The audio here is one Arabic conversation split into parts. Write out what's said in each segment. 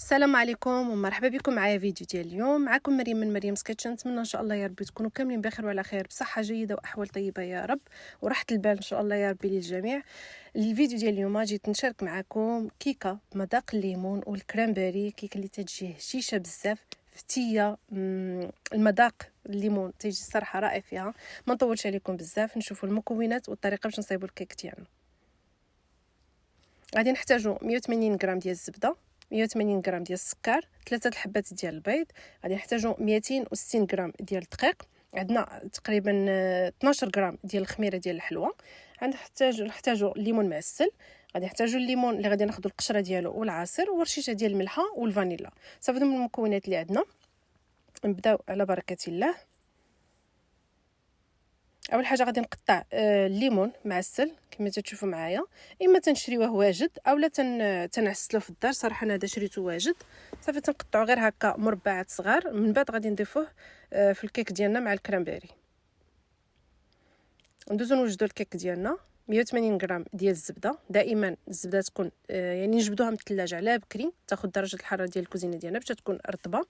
السلام عليكم ومرحبا بكم معايا فيديو ديال اليوم. معكم مريم من مريم سكيتشن. نتمنى ان شاء الله يا ربي تكونوا كاملين بخير وعلى خير بصحه جيده واحوال طيبه يا رب وراحه البال ان شاء الله يا ربي للجميع. الفيديو ديال اليوم جيت نشارك معكم كيكه بمذاق الليمون والكرامبري، كيكه اللي تجي هشيشه بزاف فتيه. المذاق الليمون تيجي الصراحه رائع فيها. ما نطولش عليكم بزاف، نشوفوا المكونات والطريقه باش نصايبوا الكيك ديالنا. غادي نحتاجوا 180 غرام ديال الزبده، 180 غرام ديال السكر، 3 الحبات ديال البيض. غادي نحتاجوا 260 غرام ديال الدقيق، عندنا تقريبا 12 غرام ديال الخميره ديال الحلوى. نحتاجوا الليمون معسل. غادي نحتاجوا الليمون اللي غادي ناخذوا القشره ديالو والعصير ورشيشه ديال الملحه والفانيلا. صافي من المكونات اللي عندنا. نبداو على بركه الله. اول حاجه غادي نقطع الليمون معسل كما تشوفوا معايا، اما تنشريوه واجد اولا تنعسلوه في الدار. صراحه انا هذا شريته واجد. صافي تنقطعوا غير هكا مربعات صغار، من بعد غادي نضيفوه في الكيك ديالنا مع الكرامبيري. ندوزو نوجدوا الكيك ديالنا. 180 غرام ديال الزبده، دائما الزبده تكون يعني نجبدوها من الثلاجه على بكري تاخذ درجه الحراره ديال الكوزينه ديالنا باش تكون رطبه.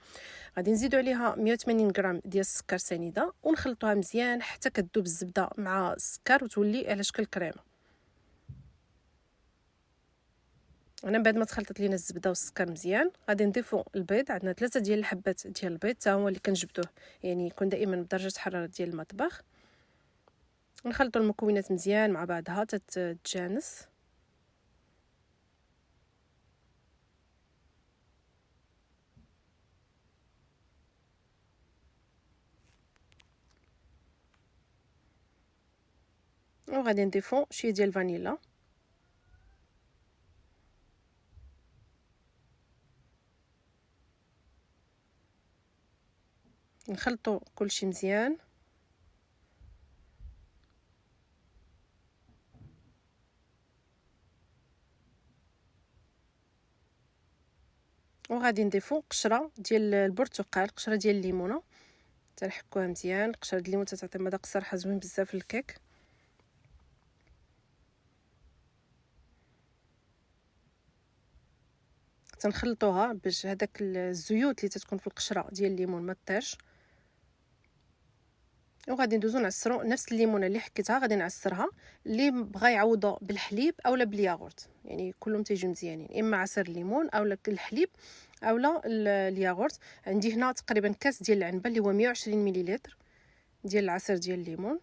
غادي نزيدوا عليها 180 غرام ديال السكر سنيده ونخلطوها مزيان حتى كتذوب الزبده مع السكر وتولي على شكل كريمه. انا بعد ما تخلطت لينا الزبده والسكر مزيان غادي نضيفوا البيض. عندنا 3 ديال الحبات ديال البيض حتى هو اللي كنجبدوه، يعني يكون دائما بدرجه حراره ديال المطبخ. نخلطوا المكونات مزيان مع بعضها تتجانس. وغادي نضيفوا شويه ديال الفانيلا. نخلطوا كلشي مزيان. وغادي نضيفوا قشره ديال البرتقال، قشره ديال الليمونه تنحكوها مزيان. قشره ديال الليمون تعطي مذاق الصراحه زوين بزاف للكيك. تنخلطوها باش هذاك الزيوت اللي تتكون في القشره ديال الليمون ما طيرش. وغادي ندوزو نعصرو نفس الليمونه اللي حكيتها غادي نعصرها. اللي بغى يعوضو بالحليب اولا بالياغورت، يعني كلهم تيجيو مزيانين، اما عصير الليمون اولا الحليب اولا الياغورت. عندي هنا تقريبا كاس ديال العنبه اللي هو 120 مليلتر ديال العصير ديال الليمون.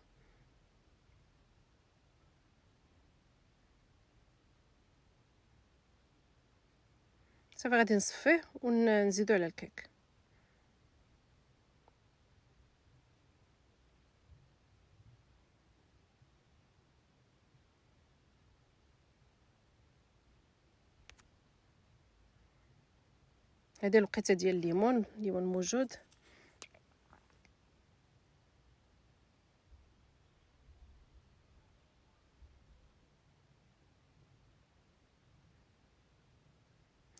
صافي غادي نصفيه ونزيدو على الكيك. هذه الوقيته ديال الليمون موجود.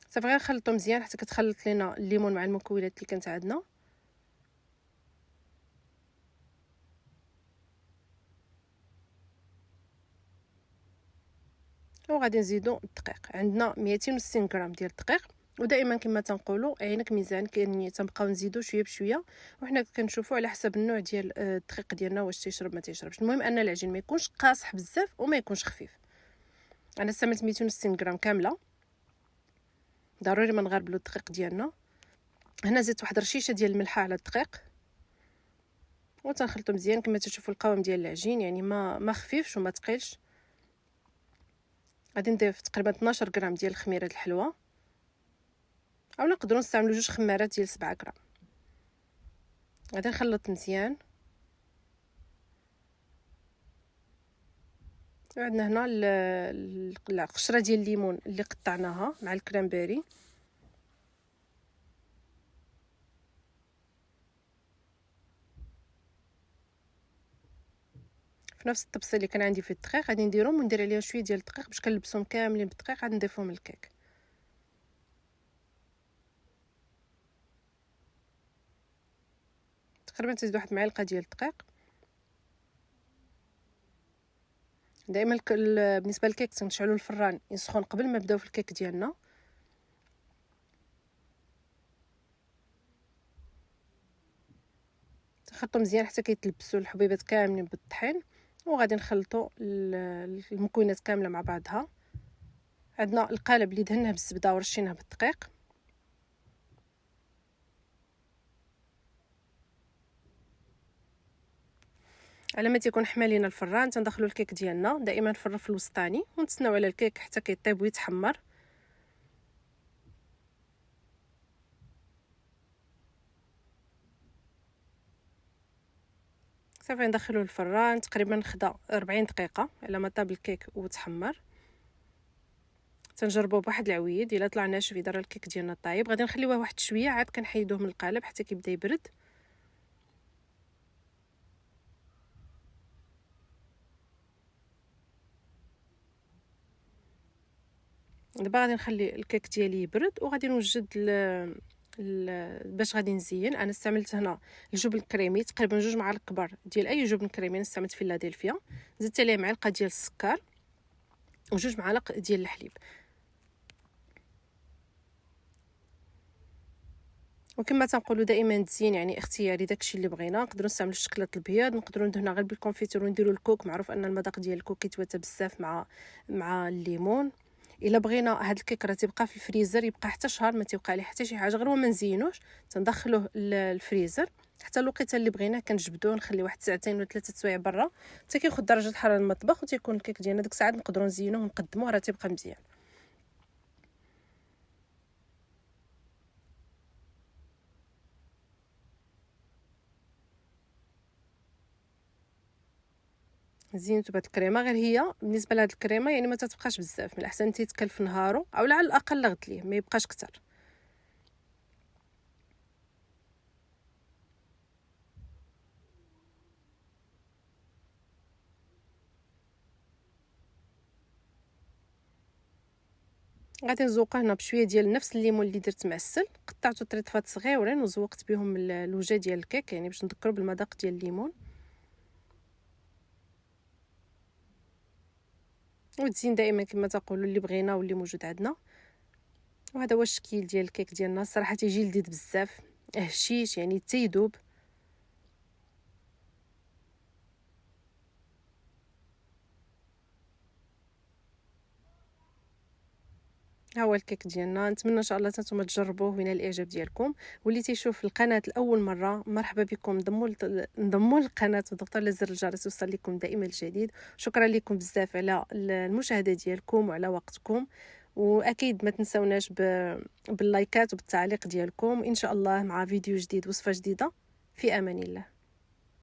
صافي غير نخلطو مزيان حتى كتخلط لينا الليمون مع المكونات اللي كانت عندنا. وغادي نزيدو الدقيق. عندنا 260 غرام ديال الدقيق، ودائما كما تنقولوا عينك ميزان، يعني تنبقاو نزيدو شويه بشويه وحنا كنشوفوا على حسب النوع ديال الدقيق ديالنا واش تيشرب ما تيشربش. المهم ان العجين ما يكونش قاصح بزاف وما يكونش خفيف. انا استعملت 260 غرام كامله. ضروري ما نغربلو الدقيق ديالنا. هنا زدت واحد رشيشه ديال الملحه على الدقيق وتنخلطو مزيان. كما تشوفوا القوام ديال العجين يعني ما خفيفش وما ثقيلش. غادي نضيف تقريبا 12 غرام ديال خميره الحلوى، او نقدروا نستعملوا 2 خمارات ديال 7 غرام. غادي نخلط مزيان. وعندنا هنا القشره ديال الليمون اللي قطعناها مع الكرامبيري. في نفس الطبسيل اللي كان عندي في الدقيق غادي نديرهم وندير عليها شويه ديال الدقيق باش كنلبسهم كاملين بالدقيق. غادي نضيفهم للكيك. تقريبا تزيد واحد معلقه ديال الدقيق. دائما بالنسبه للكيك تنشعلوا الفران يسخن قبل ما نبداو في الكيك ديالنا. كنخلطو مزيان حتى كيتلبسوا الحبيبات كاملين بالطحين، وغادي نخلطوا المكونات كامله مع بعضها. عندنا القالب اللي دهناه بالزبده ورشيناه بالدقيق. على ما تيكون حمالين الفران تندخلوا الكيك ديالنا دائما في الرف الوسطاني ونتسناو على الكيك حتى كيطيب ويتحمر. صافي ندخلوه الفران تقريبا خدا 40 دقيقه على ما طاب الكيك وتحمر. تنجربوه بواحد العويد، الا طلع ناشف يدير الكيك ديالنا طايب. غادي نخليوه واحد شويه عاد كنحيدوه من القالب حتى كيبدا يبرد. دابا غادي نخلي الكيك ديالي يبرد وغادي نوجد باش غادي نزين. انا استعملت هنا الجبن الكريمي تقريبا 2 معالق كبار ديال اي جبن كريمي. انا استعملت فيلادلفيا، زدت عليه معلقه ديال السكر و2 معالق ديال الحليب. وكما تنقولوا دائما تزيين يعني اختياري، داكشي اللي بغينا. نقدروا نستعملوا الشكلاط الابيض، نقدروا ندهنها غير بالكونفيتور ونديروا الكوك. معروف ان المذاق ديال الكوك كيتواتى بزاف مع الليمون. الا بغينا هاد الكيك راه تيبقى في الفريزر يبقى حتى شهر ما تيوقع ليه حتى شي حاجه، غير ما نزينوش تندخلوه للفريزر حتى الوقيته اللي بغيناه كنجبدوه نخليه واحد ساعتين ولا 3 سوايع برا حتى كياخذ درجه الحراره المطبخ وتيكون الكيك ديالنا ديك الساعات نقدروا نزينوه ونقدموه راه تيبقى مزيان. زينته بهاد الكريمه. غير هي بالنسبه لهاد الكريمه يعني ما تتبقاش بزاف، من الاحسن تيتكلف نهارو او على الاقل غد ليه ما يبقاش كتر. غادي نزوقه هنا بشويه ديال نفس الليمون اللي درت معسل، قطعته طريطفات صغيورين وزوقت بهم الوجه ديال الكيك يعني باش نذكروا بالمذاق ديال الليمون. وتزين دائما كما تقولوا اللي بغينا واللي موجود عندنا. وهذا هو الشكل ديال الكيك ديالنا. الصراحه تيجي لذيذ بزاف، هشيش يعني تيذوب. ها هو الكيك ديالنا. نتمنى ان شاء الله نتوما تجربوه وينال الاعجاب ديالكم. واللي تيشوف القناه لاول مره مرحبا بكم، انضموا للقناه وضغطوا على زر الجرس يوصل لكم دائما الجديد. شكرا لكم بزاف على المشاهده ديالكم وعلى وقتكم، واكيد ما تنسوناش باللايكات وبالتعليق ديالكم. ان شاء الله مع فيديو جديد وصفه جديده. في امان الله.